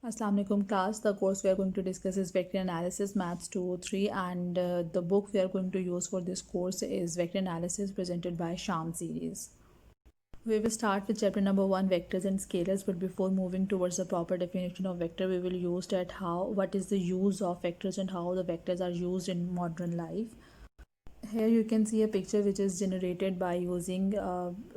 Assalamu alaikum class. The course we are going to discuss is Vector Analysis Maths 203 and the book we are going to use for this course is Vector Analysis presented by Sham series. We will start with chapter number 1, vectors and scalars, but before moving towards the proper definition of vector, we will use that what is the use of vectors and how the vectors are used in modern life. Here you can see a picture which is generated by using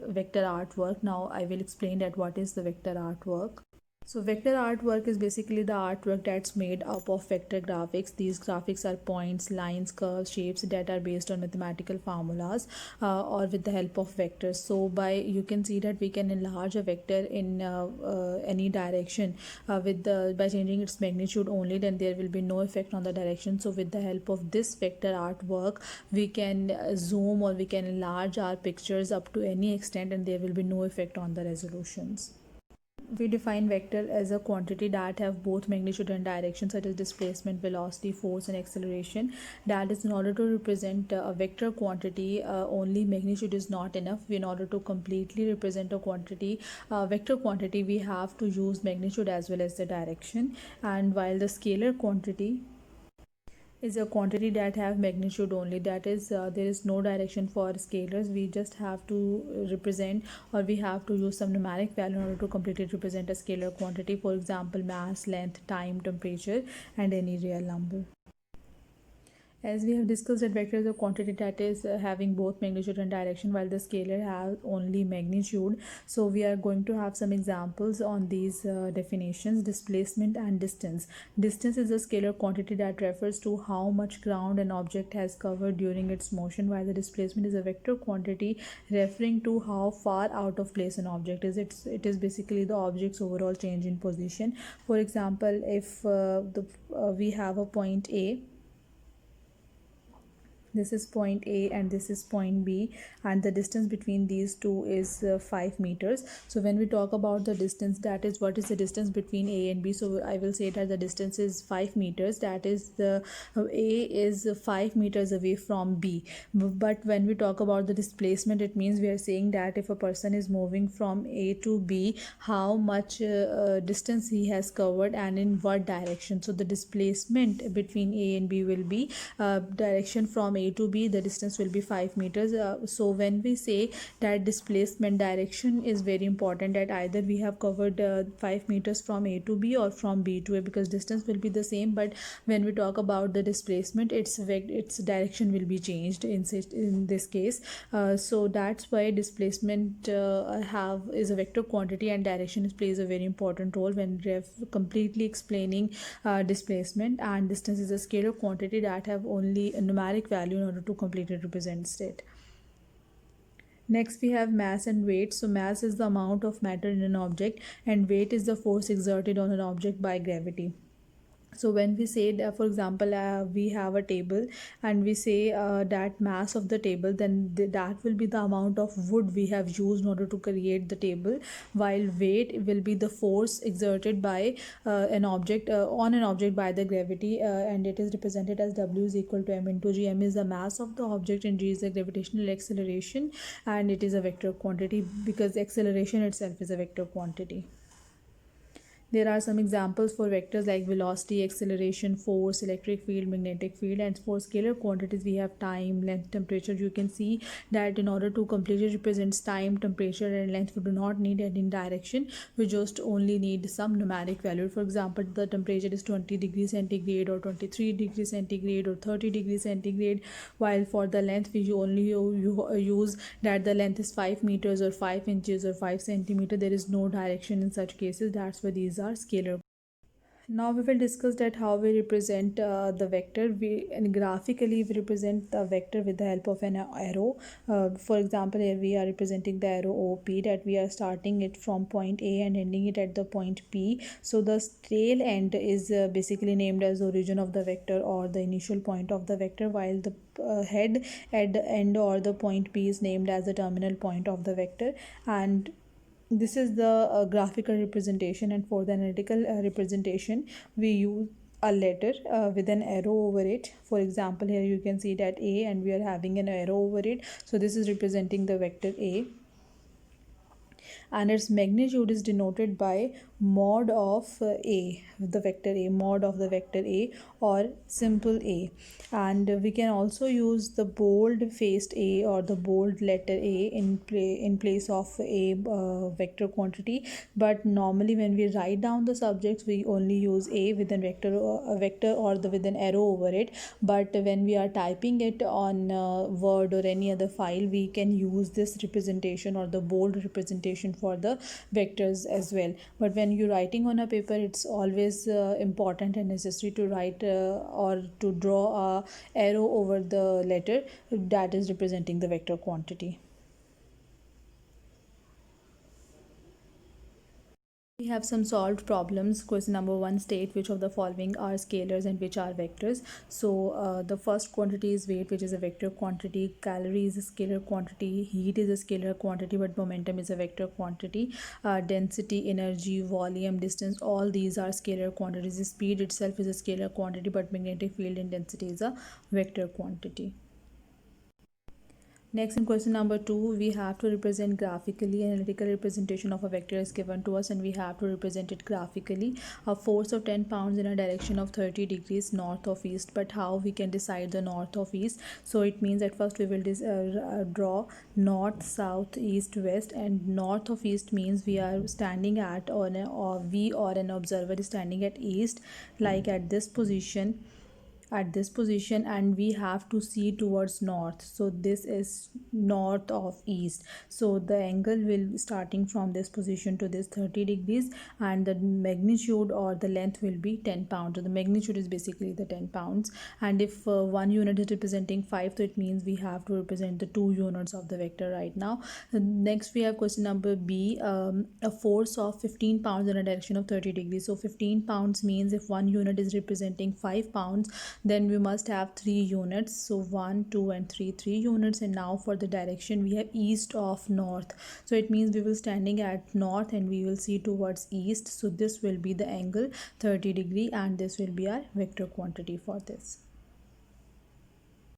vector artwork. Now I will explain that what is the vector artwork. So vector artwork is basically the artwork that's made up of vector graphics. These graphics are points, lines, curves, shapes that are based on mathematical formulas or with the help of vectors. So you can see that we can enlarge a vector in any direction by changing its magnitude only. Then there will be no effect on the direction. So with the help of this vector artwork, we can zoom or we can enlarge our pictures up to any extent, and there will be no effect on the resolutions. We define vector as a quantity that have both magnitude and direction, such as displacement, velocity, force and acceleration. That is, in order to represent a vector quantity, only magnitude is not enough. In order to completely represent a quantity, vector quantity, we have to use magnitude as well as the direction. And while the scalar quantity is a quantity that have magnitude only, that is there is no direction for scalars. We just have to represent, or we have to use some numeric value in order to completely represent a scalar quantity, for example mass, length, time, temperature and any real number. As we have discussed, that vector is a quantity that is having both magnitude and direction, while the scalar has only magnitude. So we are going to have some examples on these definitions. Displacement and distance. Distance is a scalar quantity that refers to how much ground an object has covered during its motion, while the displacement is a vector quantity referring to how far out of place an object is. It is basically the object's overall change in position. For example, if we have a point A, this is point A and this is point B, and the distance between these two is 5 meters. So when we talk about the distance, that is what is the distance between A and B. So I will say that the distance is 5 meters. That is the A is 5 meters away from B. But when we talk about the displacement, it means we are saying that if a person is moving from A to B, how much distance he has covered and in what direction. So the displacement between A and B will be direction from A to B. The distance will be 5 meters. So when we say that displacement, direction is very important, that either we have covered 5 meters from A to B or from B to A, because distance will be the same, but when we talk about the displacement, its direction will be changed in this case. So that's why displacement is a vector quantity, and direction plays a very important role when completely explaining displacement. And distance is a scalar quantity that have only a numeric value in order to completely represent it. Next we have mass and weight. So mass is the amount of matter in an object, and weight is the force exerted on an object by gravity. So when we say that, for example, we have a table and we say that mass of the table, then that will be the amount of wood we have used in order to create the table, while weight will be the force exerted by an object on an object by the gravity, and it is represented as W is equal to m into g. M is the mass of the object and g is the gravitational acceleration, and it is a vector quantity because acceleration itself is a vector quantity. There are some examples for vectors like velocity, acceleration, force, electric field, magnetic field, and for scalar quantities we have time, length, temperature. You can see that in order to completely represent time, temperature and length, we do not need any direction. We just only need some numeric value. For example, the temperature is 20 degrees centigrade or 23 degrees centigrade or 30 degrees centigrade, while for the length we only use that the length is 5 meters or 5 inches or 5 centimeter. There is no direction in such cases. That's why these are scalar. Now we will discuss that how we represent the vector. And graphically we represent the vector with the help of an arrow. For example, here we are representing the arrow OP, that we are starting it from point A and ending it at the point P. So the tail end is basically named as the origin of the vector or the initial point of the vector, while the head at the end or the point P is named as the terminal point of the vector. And this is the graphical representation, and for the analytical representation we use a letter with an arrow over it. For example, here you can see that A and we are having an arrow over it, so this is representing the vector A. and its magnitude is denoted by mod of a, the vector a, mod of the vector a, or simple a. And we can also use the bold faced a or the bold letter a in place of a vector quantity. But normally when we write down the subjects, we only use a with a vector, a vector, or the with an arrow over it. But when we are typing it on Word or any other file, we can use this representation or the bold representation for the vectors as well. But when you're writing on a paper, it's always important and necessary to write or to draw a arrow over the letter that is representing the vector quantity. We have some solved problems. Question number 1, state which of the following are scalars and which are vectors. So the first quantity is weight, which is a vector quantity. Calorie is a scalar quantity. Heat is a scalar quantity, but momentum is a vector quantity. Density, energy, volume, distance, all these are scalar quantities. The speed itself is a scalar quantity, but magnetic field intensity is a vector quantity. Next, in question number 2, we have to represent graphically. Analytical representation of a vector is given to us, and we have to represent it graphically. A force of 10 pounds in a direction of 30 degrees north of east. But how we can decide the north of east? So it means at first we will draw north, south, east, west, and north of east means we are standing at, or we or an observer is standing at east, like at this position, and we have to see towards north. So this is north of east. So the angle will starting from this position to this 30 degrees, and the magnitude or the length will be 10 pounds. So the magnitude is basically the 10 pounds. And if one unit is representing 5, so it means we have to represent the 2 units of the vector right now. Next we have question number B. A force of 15 pounds in a direction of 30 degrees. So 15 pounds means if one unit is representing 5 pounds, then we must have 3 units. So 1, 2 and 3 units. And now for the direction, we have east of north. So it means we will standing at north and we will see towards east. So this will be the angle 30 degree, and this will be our vector quantity for this.